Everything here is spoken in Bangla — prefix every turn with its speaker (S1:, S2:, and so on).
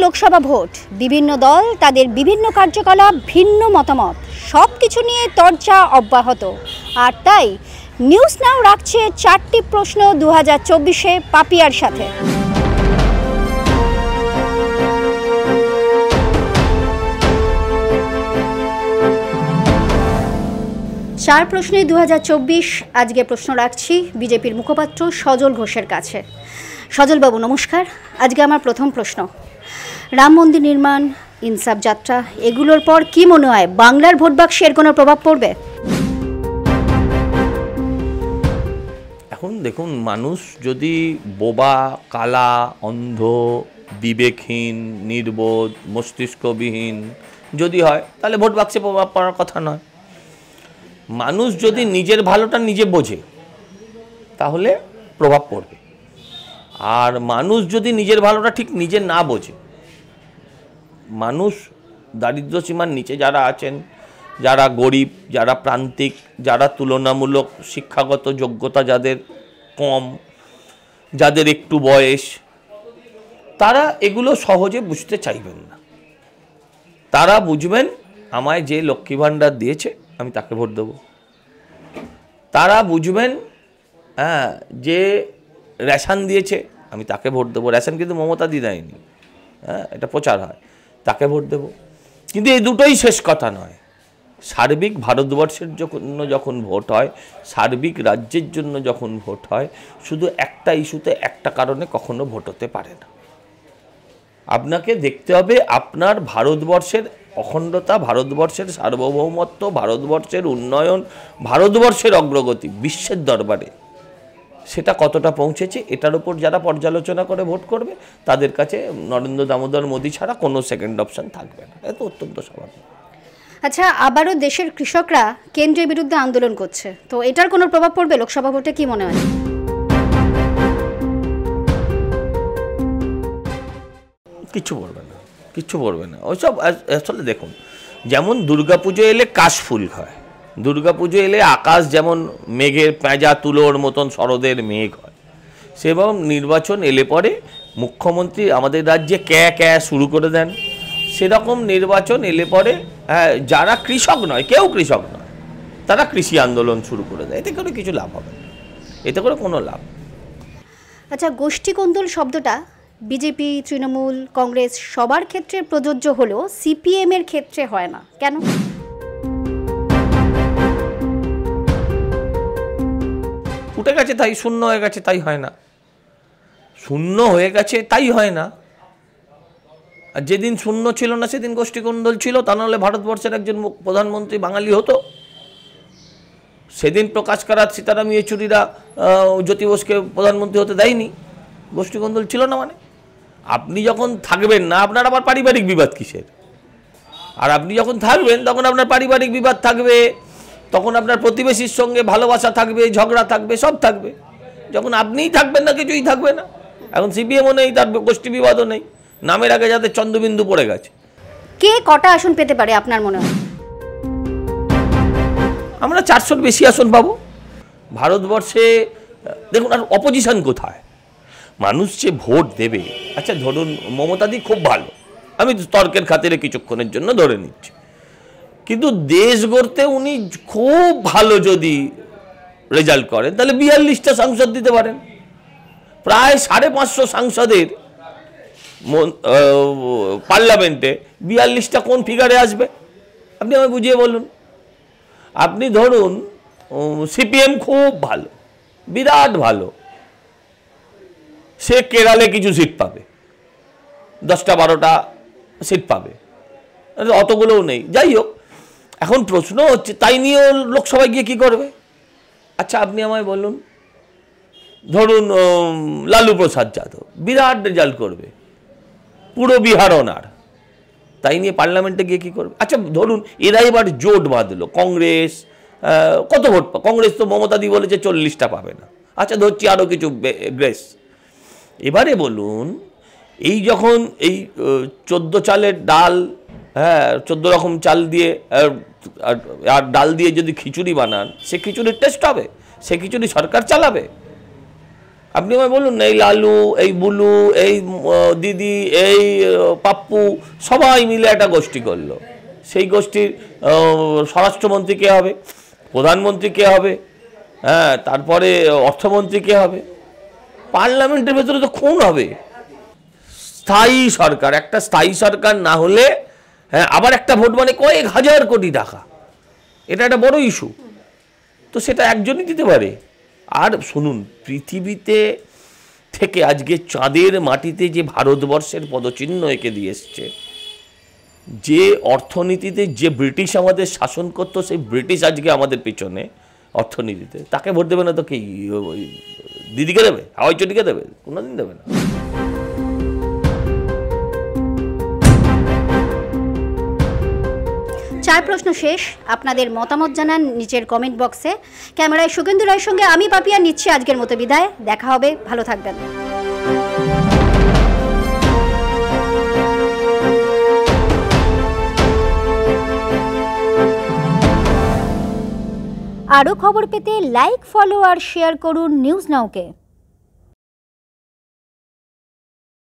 S1: লোকসভা ভোট, বিভিন্ন দল তাদের বিভিন্ন কার্যকলাপ, ভিন্ন মতামত সব কিছু নিয়ে চর্চা অব্যাহত। আর তাই নিউজ নাও রাখছে 4টি প্রশ্ন 2024-এ পাপিয়ার সাথে। চার প্রশ্নে 2024 আজকে প্রশ্ন রাখছি বিজেপির মুখপাত্র সজল ঘোষের কাছে। সজলবাবু নমস্কার। আজকে আমার প্রথম প্রশ্ন, রাম মন্দির নির্মাণ, ইনসাফ যাত্রা, এগুলোর পর কি মনে হয় বাংলার ভোট বাক্সে এর কোনো প্রভাব পড়বে?
S2: এখন দেখুন, মানুষ যদি বোবা, কালা, অন্ধ, বিবেকহীন, নির্বোধ, মস্তিষ্কবিহীন যদি হয়, তাহলে ভোট বাক্সে প্রভাব পড়ার কথা নয়। মানুষ যদি নিজের ভালোটা নিজে বোঝে তাহলে প্রভাব পড়বে। আর মানুষ যদি নিজের ভালোটা ঠিক নিজে না বোঝে, মানুষ দারিদ্র সীমার নিচে যারা আছেন, যারা গরিব, যারা প্রান্তিক, যারা তুলনামূলক শিক্ষাগত যোগ্যতা যাদের কম, যাদের একটু বয়স, তারা এগুলো সহজে বুঝতে চাইবেন না। তারা বুঝবেন আমায় যে লক্ষ্মী ভাণ্ডার দিয়েছে আমি তাকে ভোট দেবো। তারা বুঝবেন যে রেশন দিয়েছে আমি তাকে ভোট দেবো। রেশন কিন্তু মমতা দি দেয়নি, এটা প্রচার হয়, তাকে ভোট দেবো। কিন্তু এই দুটোই শেষ কথা নয়। সার্বিক ভারতবর্ষের জন্য যখন ভোট হয়, সার্বিক রাজ্যের জন্য যখন ভোট হয়, শুধু একটা ইস্যুতে একটা কারণে কখনো ভোট হতে পারে না। আপনাকে দেখতে হবে আপনার ভারতবর্ষের অখণ্ডতা, ভারতবর্ষের সার্বভৌমত্ব, ভারতবর্ষের উন্নয়ন, ভারতবর্ষের অগ্রগতি বিশ্বের দরবারে সেটা কতটা পৌঁছেছে, এটার উপর যারা পর্যালোচনা করে ভোট করবে তাদের কাছে নরেন্দ্র দামোদর মোদী ছাড়া কোনো সেকেন্ড অপশন থাকবে না। এটা অত্যন্ত স্বাভাবিক।
S1: আচ্ছা, আবারও দেশের কৃষকরা কেন্দ্রের বিরুদ্ধে আন্দোলন করছে, তো এটার কোনো প্রভাব পড়বে লোকসভা ভোটে, কি মনে হয়?
S2: কিচ্ছু পড়বে না, কিচ্ছু পড়বে না ওইসব। আসলে দেখুন, যেমন দুর্গাপুজো এলে কাশফুল হয়, দুর্গাপুজো এলে আকাশ যেমন মেঘের পেঁজা তুলোর মতন শরদের মেঘ হয়, সেরকম নির্বাচন এলে পরে মুখ্যমন্ত্রী আমাদের রাজ্যে ক্যা শুরু করে দেন। সেরকম নির্বাচন এলে পরে যারা কৃষক নয়, কেউ কৃষক নয়, তারা কৃষি আন্দোলন শুরু করে দেয়। এতে করে কিছু লাভ হবে না, এতে করে কোনো লাভ।
S1: আচ্ছা, গোষ্ঠী কোন্দল শব্দটা বিজেপি, তৃণমূল, কংগ্রেস সবার ক্ষেত্রে প্রযোজ্য হলেও সিপিএম এর ক্ষেত্রে হয় না, কেন?
S2: উঠে গেছে তাই, শূন্য হয়ে গেছে তাই হয় না, শূন্য হয়ে গেছে তাই হয় না। আর যেদিন শূন্য ছিল না সেদিন গোষ্ঠী কোন্দল ছিল, তা নাহলে ভারতবর্ষের একজন প্রধানমন্ত্রী বাঙালি হতো। সেদিন প্রকাশ কারাত, সীতারাম ইয়েচুরিরা জ্যোতি বোসকে প্রধানমন্ত্রী হতে দেয়নি, গোষ্ঠী কোন্দল ছিল না। মানে আপনি যখন থাকবেন না, আপনার আবার পারিবারিক বিবাদ কিসের? আর আপনি যখন থাকবেন তখন আপনার পারিবারিক বিবাদ থাকবে, তখন আপনার প্রতিবেশীর সঙ্গে ভালোবাসা থাকবে, ঝগড়া থাকবে, সব থাকবে। যখন আপনিই থাকবেন না, কিছুই থাকবে না। এখন সিপিএমও নেই, তার গোষ্ঠী বিবাদও নেই, নামের আগে যাদের চন্দ্রবিন্দু পড়ে গেছে।
S1: কে কটা আসন পেতে পারে আপনার মনে হয়?
S2: আমরা 400-র বেশি আসন পাবো ভারতবর্ষে। দেখুন, আর অপোজিশন কোথায়? মানুষ যে ভোট দেবে, আচ্ছা ধরুন মমতাদি খুব ভালো, আমি তর্কের খাতিরে কিছুক্ষণের জন্য ধরে নিচ্ছি, কিন্তু দেশ গড়তে উনি খুব ভালো যদি রেজাল্ট করেন তাহলে 42টা সাংসদ দিতে পারেন। প্রায় 550 সাংসদের পার্লামেন্টে 42টা কোন ফিগারে আসবে আপনি আমায় বুঝিয়ে বলুন। আপনি ধরুন সিপিএম খুব ভালো, বিরাট ভালো, সে কেরালে কিছু সিট পাবে, 10-12টা সিট পাবে, অতগুলোও নেই। যাই হোক, এখন প্রশ্ন হচ্ছে তাই নিয়ে লোকসভায় গিয়ে কি করবে? আচ্ছা আপনি আমায় বলুন, ধরুন লালু প্রসাদ যাদব বিরাট রেজাল্ট করবে, পুরো বিহার ওনার, তাই নিয়ে পার্লামেন্টে গিয়ে কি করবে? আচ্ছা ধরুন এরা এবার জোট বাঁধলো, কংগ্রেস কত ভোট পাবে? কংগ্রেস তো মমতাদি বলেছে 40টা পাবে না, আচ্ছা ধরছি আরও কিছু গ্রেস। এবারে বলুন, এই যখন এই 14 চালের ডাল, 14 রকম চাল দিয়ে আর ডাল দিয়ে যদি খিচুড়ি বানান, সে খিচুড়ির টেস্ট হবে? সে খিচুড়ি সরকার চালাবে? আপনি আমায় বলুন না, এই লালু, এই বুলু, এই দিদি, এই পাপ্পু সবাই মিলে একটা গোষ্ঠী করলো। সেই গোষ্ঠীর স্বরাষ্ট্রমন্ত্রী কে হবে, প্রধানমন্ত্রী কে হবে, হ্যাঁ, তারপরে অর্থমন্ত্রী কে হবে, পার্লামেন্টের ভেতরে তো খুন হবে। স্থায়ী সরকার, একটা স্থায়ী সরকার না হলে, হ্যাঁ, আবার একটা ভোট মানে কয়েক হাজার কোটি টাকা, এটা একটা বড় ইস্যু। তো সেটা একজনই দিতে পারে। আর শুনুন, পৃথিবীতে থেকে আজকে চাঁদের মাটিতে যে ভারতবর্ষের পদচিহ্ন এঁকে দিয়ে এসছে, যে অর্থনীতিতে যে ব্রিটিশ আমাদের শাসন করতো, সেই ব্রিটিশ আজকে আমাদের পিছনে অর্থনীতিতে, তাকে ভোট দেবে না তো কি দিদিকে দেবে, হাওয়াই চটিকে দেবে? কোনোদিন দেবে না।
S1: চার প্রশ্ন শেষ। আপনাদের মতামত জানান নিচের কমেন্ট বক্সে। ক্যামেরায় সুকেন্দু রায়ের সঙ্গে আমি পাপিয়া নিচ্ছি আজকের মতো বিদায়। দেখা হবে, ভালো থাকবেন। আরও খবর পেতে লাইক, ফলো আর শেয়ার করুন নিউজ নাওকে।